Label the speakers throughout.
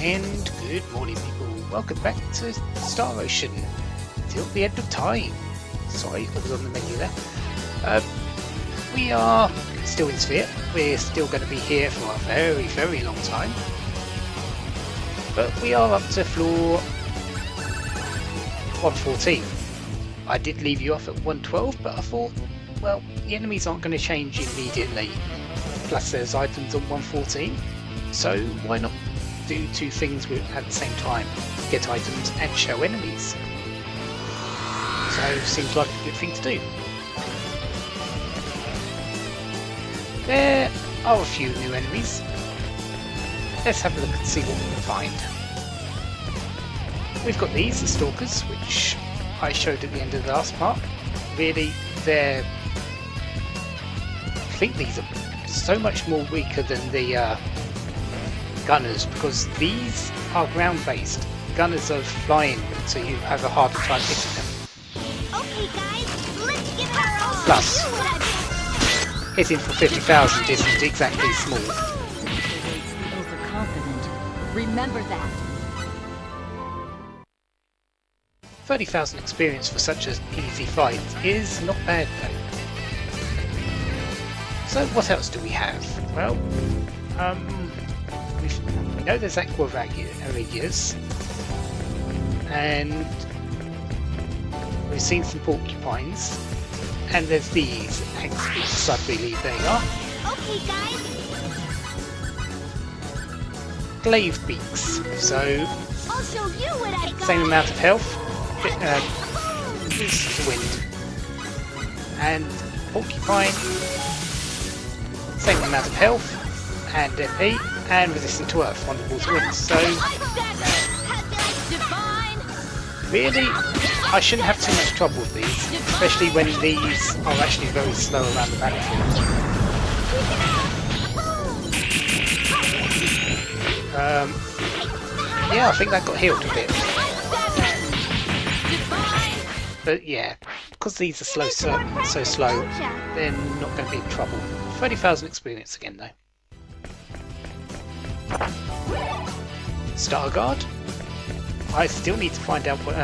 Speaker 1: And good morning, people. Welcome back to Star Ocean till the end of time. Sorry, I was on the menu there. We are still in Sphere. We're still going to be here for a very, very long time. But we are up to floor 114. I did leave you off at 112, but I thought, well, the enemies aren't going to change immediately. Plus there's items on 114, so why not do two things at the same time? Get items and show enemies. So seems like a good thing to do. There are a few new enemies. Let's have a look and see what we can find. We've got these, the Stalkers, which I showed at the end of the last part. Really, I think these are so much more weaker than the Gunners, because these are ground-based. Gunners are flying, so you have a harder time hitting them.
Speaker 2: Okay, guys, let's give her all.
Speaker 1: Plus, hitting for 50,000 isn't exactly small.
Speaker 2: Overconfident. Remember that.
Speaker 1: 30,000 experience for such an easy fight is not bad though. So what else do we have? Well, we know there's Aqua Ragias, and we've seen some Porcupines, and there's these Axbeaks, I believe they are.
Speaker 2: Okay, guys.
Speaker 1: Glaive Beaks, so
Speaker 2: I'll show you what I've got.
Speaker 1: same amount of health, resistance to wind, and Porcupine, same amount of health, and MP, and resistant to earth, wonderful to wind. So really, I shouldn't have too much trouble with these, especially when these are actually very slow around the battlefield. Yeah, I think that got healed a bit. But yeah, because these are so slow, they're not going to be in trouble. 30,000 experience again though. Star Guard. I still need to find out what,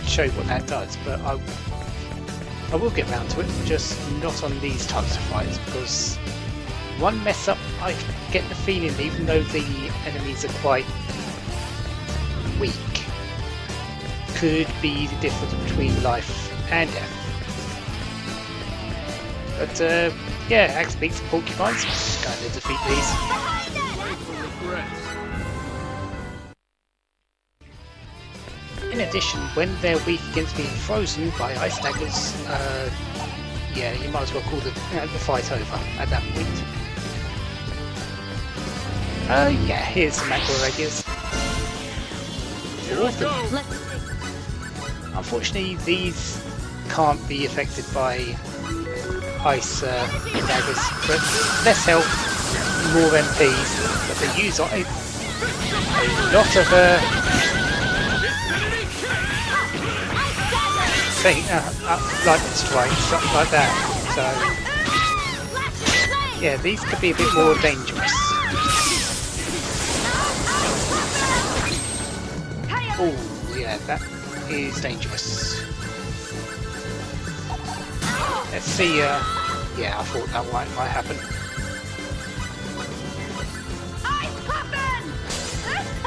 Speaker 1: show you what that does, but I will get round to it, just not on these types of fights, because one mess up, I get the feeling, even though the enemies are quite weak, could be the difference between life and death. But yeah, Axbeaks and Porcupines, going to defeat these. In addition, when they're weak against being frozen by ice daggers, yeah, you might as well call the fight over at that point. Yeah, here's some Aqua Ragias. Unfortunately, these can't be affected by ice daggers, but less health, more MPs, but they use a lot of lightning strike, something like that. So yeah, these could be a bit more dangerous. Oh yeah, that is dangerous. Let's see, yeah, I thought that might happen.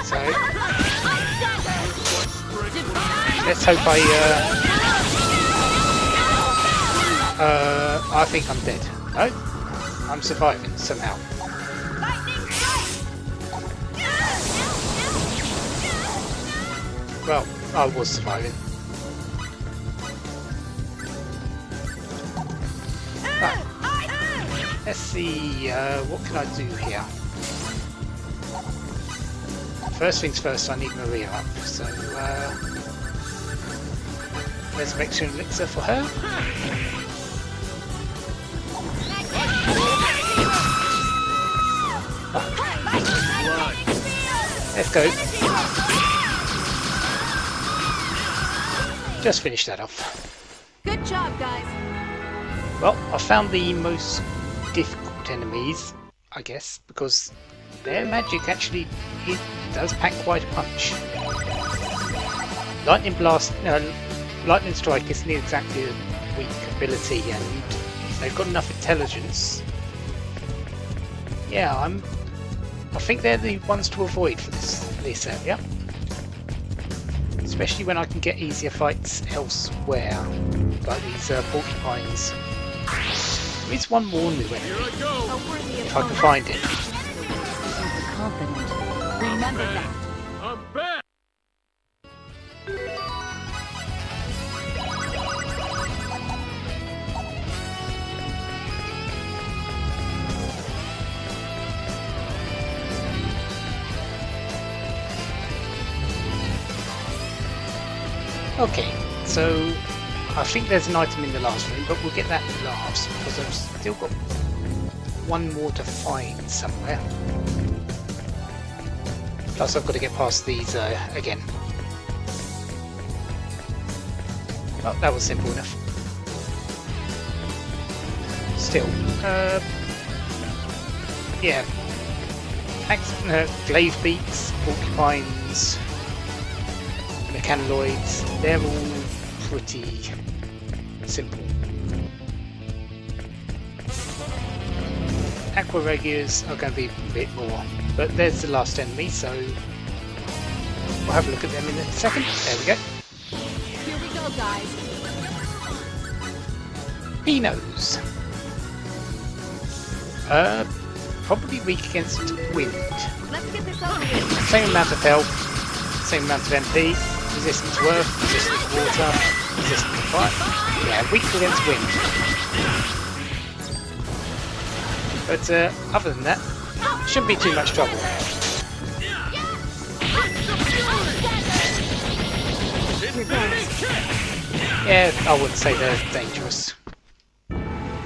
Speaker 1: So, let's hope I think I'm dead. No? I'm surviving somehow. Well, I was surviving. Right. Let's see, what can I do here? First things first, I need Maria up, so Resurrection Elixir for her. Let's go. Just finish that off.
Speaker 2: Good job, guys.
Speaker 1: Well, I found the most difficult enemies, I guess, because their magic actually does pack quite a punch. Lightning Blast, Lightning Strike isn't exactly a weak ability, and they've got enough intelligence. Yeah, I think they're the ones to avoid for this area. Especially when I can get easier fights elsewhere, like these porcupines. There is one more new enemy, if I can find it.
Speaker 2: Confident. Remember that.
Speaker 3: I'm back!
Speaker 1: Okay, so I think there's an item in the last room, but we'll get that last because I've still got one more to find somewhere. Plus I've got to get past these again. Oh, that was simple enough. Still, yeah. Glaive beaks, porcupines, mechanaloids, they're all pretty simple. Aqua regulars are going to be a bit more, but there's the last enemy, so we'll have a look at them in a second. There we go.
Speaker 2: Here we go, guys.
Speaker 1: Pinos. Probably weak against wind.
Speaker 2: Let's get this over with.
Speaker 1: Same amount of health, same amount of MP, resistant to earth, resistant to water, resistant to fire. Yeah, weak against wind. But other than that, shouldn't be too much trouble. Yeah, I wouldn't say they're dangerous.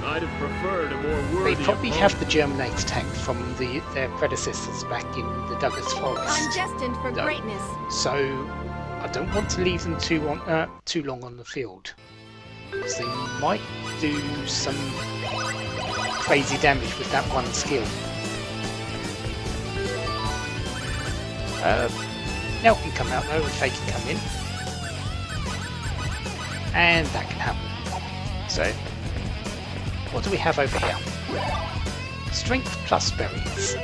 Speaker 3: I'd have preferred a more worthy
Speaker 1: They probably
Speaker 3: opponent.
Speaker 1: have the Germinate tank from their predecessors back in the Douglas Forest.
Speaker 2: I'm destined for
Speaker 1: No.
Speaker 2: greatness.
Speaker 1: So I don't want to leave them too long on the field, because they might do some crazy damage with that one skill. Nell can come out though, and Faye can come in, and that can happen. So what do we have over here? Strength plus berries.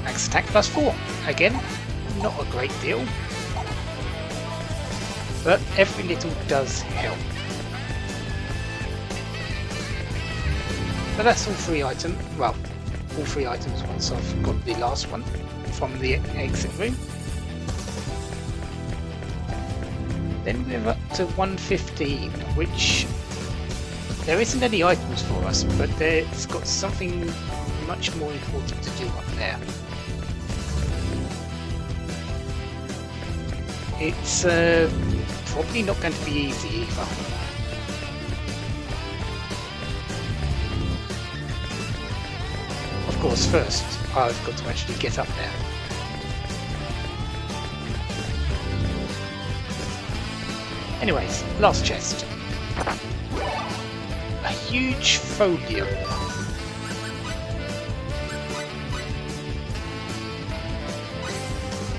Speaker 1: Max attack plus 4. Again, not a great deal, but every little does help. But that's all 3 items. Well, all 3 items once I've got the last one from the exit room. Then we're up to 115, which there isn't any items for us, but it's got something much more important to do up there. It's probably not going to be easy either. Of course, first I've got to actually get up there. Anyways, last chest. A huge folium.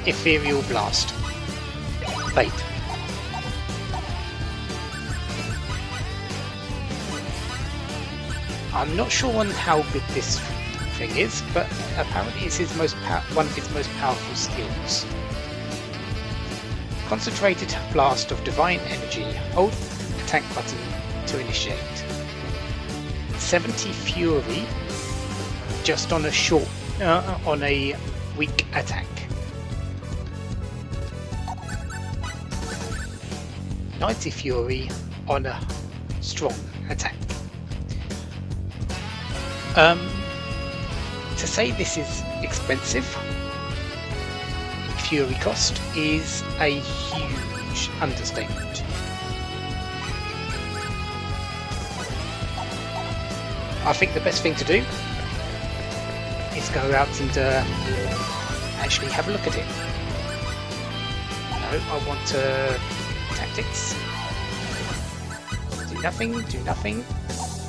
Speaker 1: Ethereal Blast. Fate. I'm not sure on how good this thing is, but apparently it's his one of his most powerful skills. Concentrated Blast of Divine Energy. Hold attack button to initiate. 70 Fury just on a weak attack. 90 Fury on a strong attack. To say this is expensive, Fury cost, is a huge understatement. I think the best thing to do is go out and actually have a look at it. No, I want tactics. Do nothing, do nothing.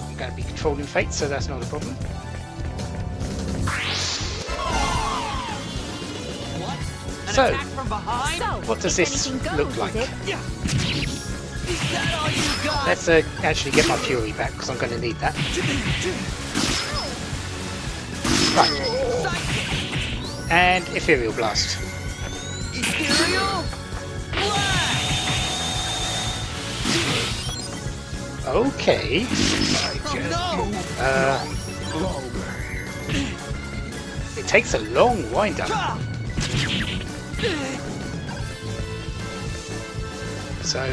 Speaker 1: I'm going to be controlling fate, so that's not a problem. So,
Speaker 4: Attack from behind?
Speaker 2: So,
Speaker 1: what does
Speaker 2: if
Speaker 1: this
Speaker 2: anything
Speaker 1: look
Speaker 2: goes,
Speaker 1: like?
Speaker 2: is it?
Speaker 4: Yeah. Is that all you got?
Speaker 1: Let's actually get my fury back because I'm going to need that. Right,
Speaker 4: Psychic.
Speaker 1: and ethereal blast.
Speaker 4: Ethereal. Blast.
Speaker 1: Okay.
Speaker 4: Oh no.
Speaker 1: It takes a long wind up. So,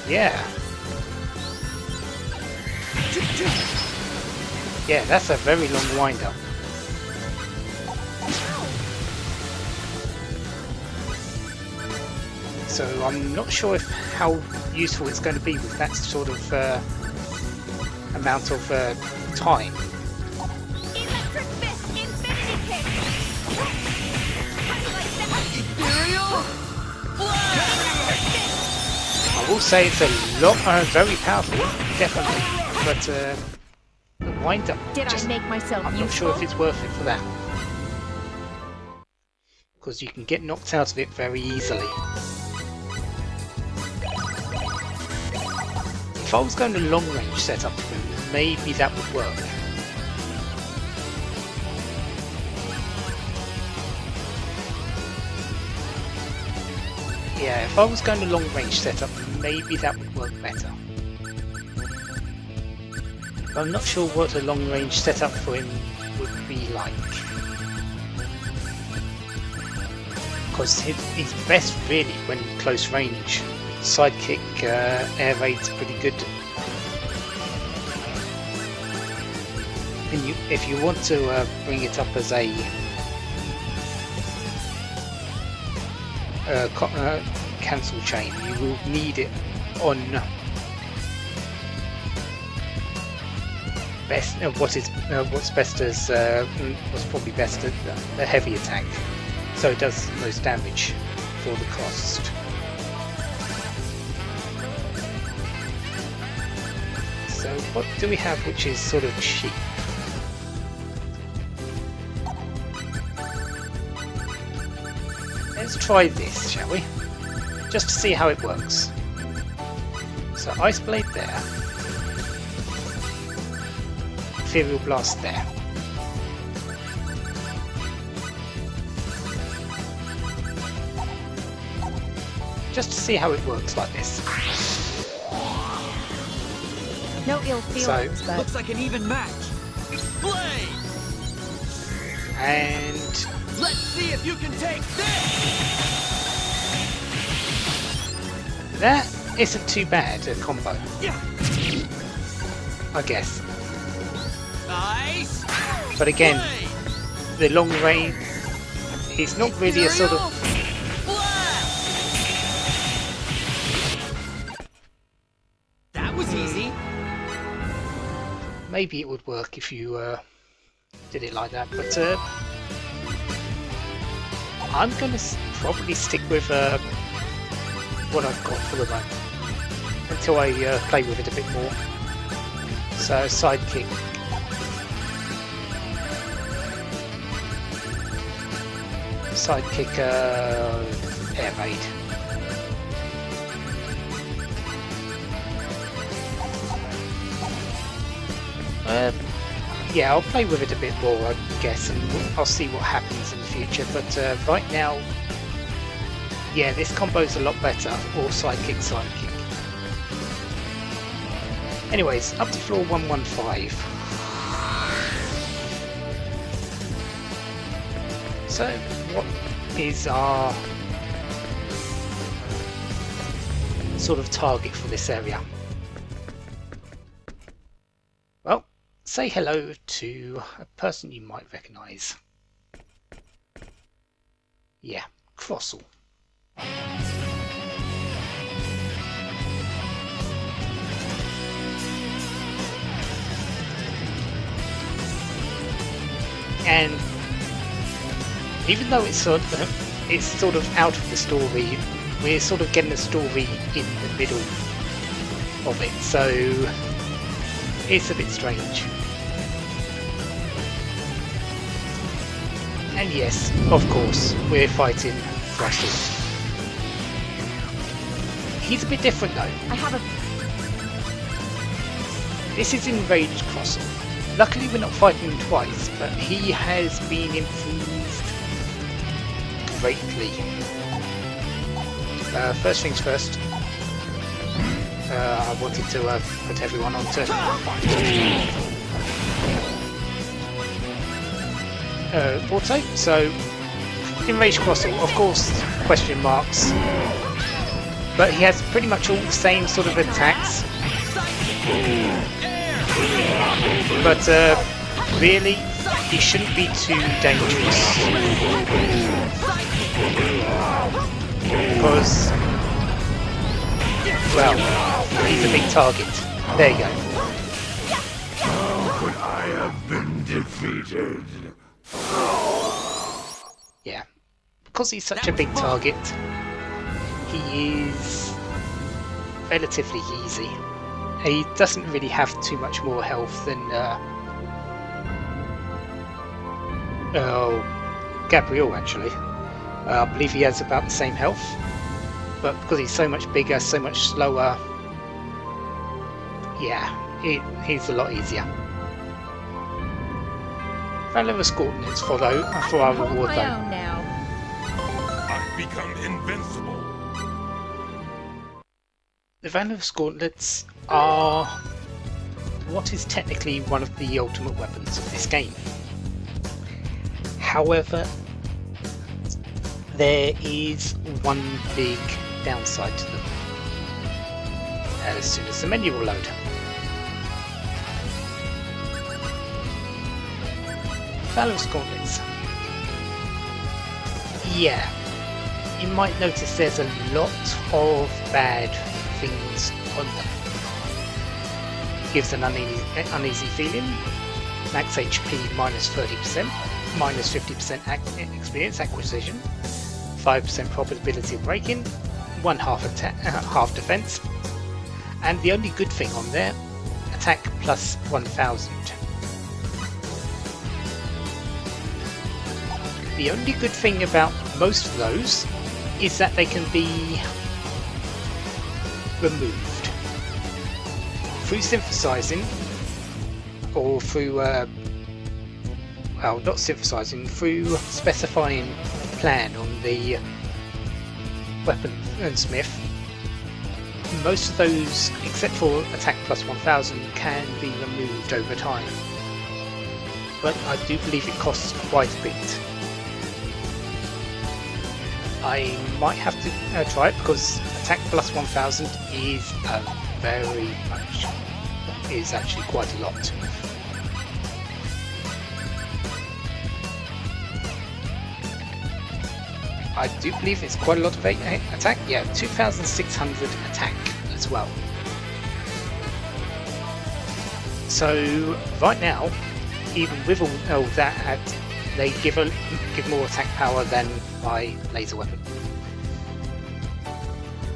Speaker 1: yeah. Yeah, that's a very long wind up. So I'm not sure how useful it's going to be with that sort of amount of time.
Speaker 2: Electric fist, infinity kick. How do you like that?
Speaker 4: Ethereal. Blast.
Speaker 1: I will say it's a lot, very powerful, definitely, but the wind up,
Speaker 2: Did
Speaker 1: just,
Speaker 2: I make myself
Speaker 1: I'm
Speaker 2: useful?
Speaker 1: not sure if it's worth it for that. Because you can get knocked out of it very easily. If I was going to long range setup, maybe that would work. Yeah, if I was going to long range setup, maybe that would work better. But I'm not sure what a long range setup for him would be like. Because he's best really when close range. Sidekick air raid's pretty good. And if you want to bring it up as a cancel chain, you will need it on best. What's best as what's probably best at the heavy attack, so it does the most damage for the cost. So what do we have which is sort of cheap? Let's try this, shall we? Just to see how it works. So Ice Blade there. Ethereal Blast there. Just to see how it works like this.
Speaker 2: No ill feelings, but
Speaker 4: Looks like an even match. Play.
Speaker 1: And
Speaker 4: Let's see if you can take this.
Speaker 1: that isn't too bad a combo,
Speaker 4: Yeah.
Speaker 1: I guess.
Speaker 4: Nice.
Speaker 1: But again,
Speaker 4: Play.
Speaker 1: the long range, he's not really a sort of...
Speaker 4: Blast. That was easy.
Speaker 1: Maybe it would work if you did it like that, but I'm going to probably stick with what I've got for the moment until I play with it a bit more. So sidekick. Sidekick air raid. Yeah, I'll play with it a bit more, I guess, and I'll see what happens in the future. But right now, yeah, this combo's a lot better. Or sidekick, sidekick. Anyways, up to floor 115. So, what is our sort of target for this area? Well, say hello to a person you might recognise. Yeah, Crossle. And even though it's sort of out of the story, we're sort of getting the story in the middle of it, so it's a bit strange. And yes, of course, we're fighting Thrastal. He's a bit different though.
Speaker 2: I have a...
Speaker 1: This is Enraged Crostle. Luckily we're not fighting him twice, but he has been improved greatly. First things first, I wanted to put everyone onto auto. So Enraged Crostle, of course, question marks, but he has pretty much all the same sort of attacks. But really, he shouldn't be too dangerous because, well, he's a big target. There you go.
Speaker 5: How could I have been defeated?
Speaker 1: Yeah, because he's such a big target, he is relatively easy. He doesn't really have too much more health than Gabriel actually. I believe he has about the same health, but because he's so much bigger, so much slower, yeah, he's a lot easier. Valorous Gauntlets follow for our
Speaker 2: Hold
Speaker 1: reward
Speaker 2: my
Speaker 1: though.
Speaker 2: own now.
Speaker 5: I've become invincible.
Speaker 1: The Valorous Gauntlets are what is technically one of the ultimate weapons of this game. However, there is one big downside to them. As soon as the menu will load. Valorous Gauntlets. Yeah, you might notice there's a lot of bad things on them. Gives an uneasy feeling. Max HP minus 30%, minus 50% experience acquisition, 5% probability of breaking, half defense, and the only good thing on there, attack plus 1000. The only good thing about most of those is that they can be removed through synthesizing or through well, not synthesizing, through specifying plan on the weaponsmith. Most of those, except for attack plus 1000, can be removed over time, but I do believe it costs quite a bit. I might have to try it because attack plus 1000 is is actually quite a lot. I do believe it's quite a lot of attack. Yeah, 2600 attack as well. So right now, even with all that, they give more attack power than my laser weapon.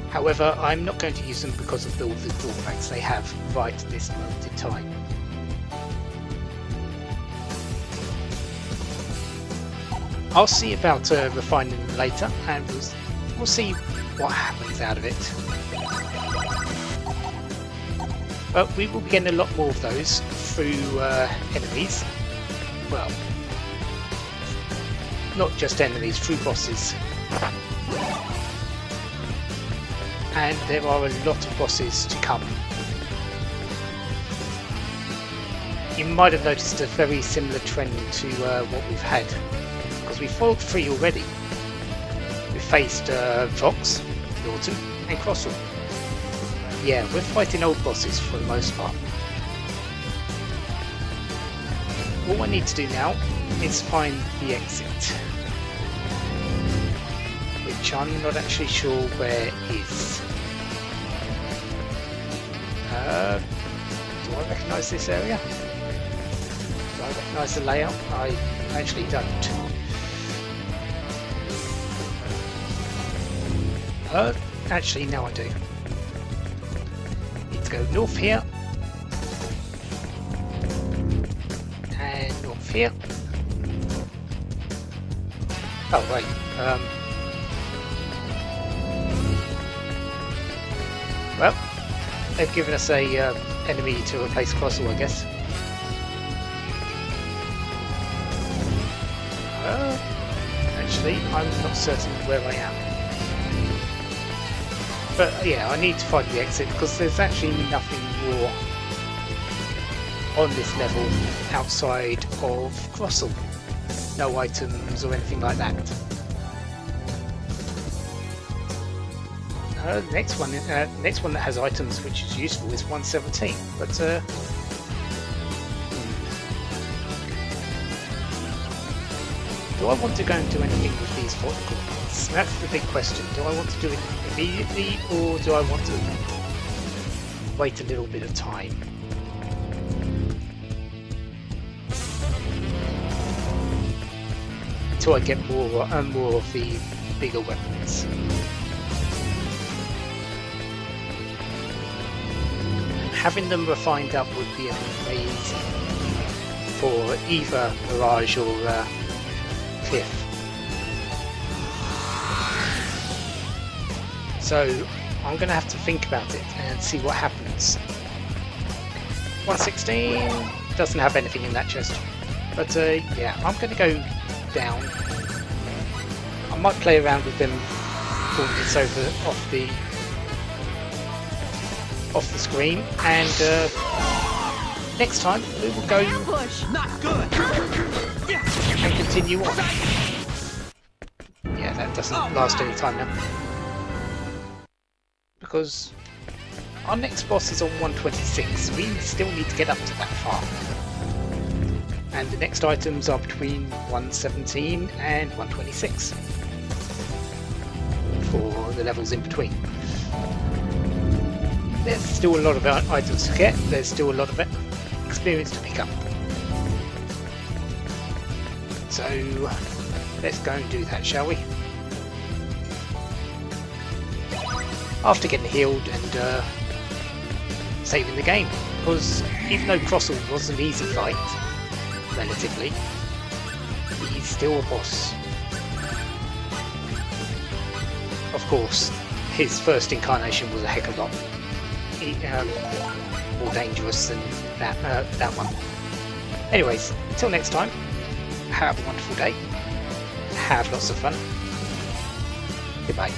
Speaker 1: However, I'm not going to use them because of all the drawbacks they have right at this moment in time. I'll see about refining them later, and we'll see what happens out of it. But we will be getting a lot more of those through enemies. Well, not just enemies, through bosses. And there are a lot of bosses to come. You might have noticed a very similar trend to what we've had, because we fought 3 already. We faced Vox, Norton, and Crostle. Yeah, we're fighting old bosses for the most part. All I need to do now is find the exit, which I'm not actually sure where is. Do I recognise this area? Do I recognise the layout? I actually don't. Actually, now I do. Need to go north here. And north here. Oh wait. Well, they've given us a enemy to replace Crossel, I guess. Actually, I'm not certain where I am. But yeah, I need to find the exit because there's actually nothing more on this level outside of Crossel. No items or anything like that. Next one that has items which is useful is 117, but do I want to go and do anything with these coins? That's the big question. Do I want to do it immediately, or do I want to wait a little bit of time? Until I get more of the bigger weapons. Having them refined up would be amazing for either Mirage or Cliff. So I'm going to have to think about it and see what happens. 116 doesn't have anything in that chest, but yeah, I'm going to go down. I might play around with them coordinates off the screen, and next time we will go and continue on. Yeah, that doesn't last any time now, because our next boss is on 126. We still need to get up to that far, and the next items are between 117 and 126 for the levels in between. There's still a lot of items to get, there's still a lot of experience to pick up. So let's go and do that, shall we? After getting healed and saving the game, because even though Crossel was an easy fight, relatively, he's still a boss. Of course, his first incarnation was a heck of a lot more dangerous than that one. Anyways, until next time, have a wonderful day, have lots of fun, goodbye.